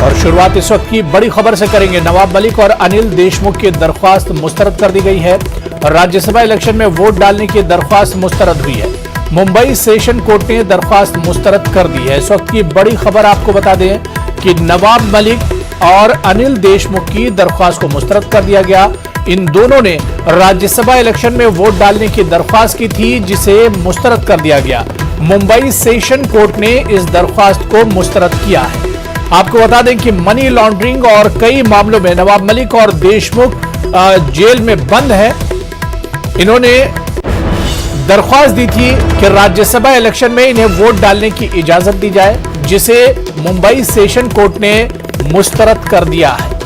और शुरुआत इस वक्त की बड़ी खबर से करेंगे। नवाब मलिक और अनिल देशमुख की दरख्वास्त मुस्तरद कर दी गई है। राज्यसभा इलेक्शन में वोट डालने की दरख्वास्त मुस्तरद हुई है। मुंबई सेशन कोर्ट ने दरख्वास्त मुस्तरद कर दी है। इस वक्त की बड़ी खबर आपको बता दें कि नवाब मलिक और अनिल देशमुख की दरख्वास्त को मुस्तरद कर दिया गया। इन दोनों ने राज्यसभा इलेक्शन में वोट डालने की दरख्वास्त की थी, जिसे मुस्तरद कर दिया गया। मुंबई सेशन कोर्ट ने इस दरख्वास्त को मुस्तरद किया है। आपको बता दें कि मनी लॉन्ड्रिंग और कई मामलों में नवाब मलिक और देशमुख जेल में बंद हैं। इन्होंने दरख्वास्त दी थी कि राज्यसभा इलेक्शन में इन्हें वोट डालने की इजाजत दी जाए, जिसे मुंबई सेशन कोर्ट ने मुस्तरद कर दिया है।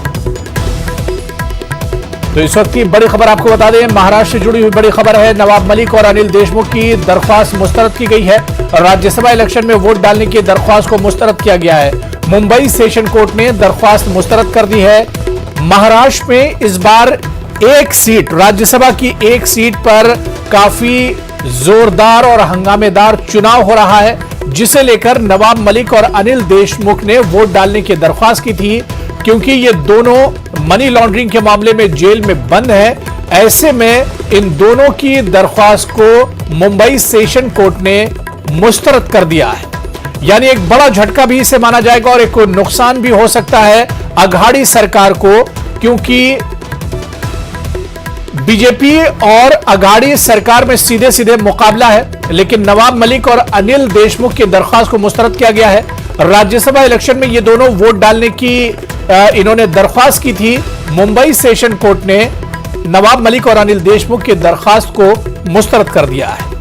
तो इस वक्त की बड़ी खबर आपको बता दें, महाराष्ट्र से जुड़ी हुई बड़ी खबर है। नवाब मलिक और अनिल देशमुख की दरख्वास्त मुस्तरद की गई है। राज्यसभा इलेक्शन में वोट डालने की दरख्वास्त को मुस्तरद किया गया है। मुंबई सेशन कोर्ट ने दरख्वास्त मुस्तरद कर दी है। महाराष्ट्र में इस बार एक सीट, राज्यसभा की एक सीट पर काफी जोरदार और हंगामेदार चुनाव हो रहा है, जिसे लेकर नवाब मलिक और अनिल देशमुख ने वोट डालने की दरख्वास्त की थी, क्योंकि ये दोनों मनी लॉन्ड्रिंग के मामले में जेल में बंद है। ऐसे में इन दोनों की दरख्वास्त को मुंबई सेशन कोर्ट ने मुस्तरद कर दिया है। यानी एक बड़ा झटका भी इसे माना जाएगा और एक नुकसान भी हो सकता है अघाड़ी सरकार को, क्योंकि बीजेपी और अघाड़ी सरकार में सीधे सीधे मुकाबला है। लेकिन नवाब मलिक और अनिल देशमुख की दरख्वास्त को मुस्तरद किया गया है। राज्यसभा इलेक्शन में ये दोनों वोट डालने की इन्होंने दरख्वास्त की थी। मुंबई सेशन कोर्ट ने नवाब मलिक और अनिल देशमुख की दरख्वास्त को मुस्तरद कर दिया है।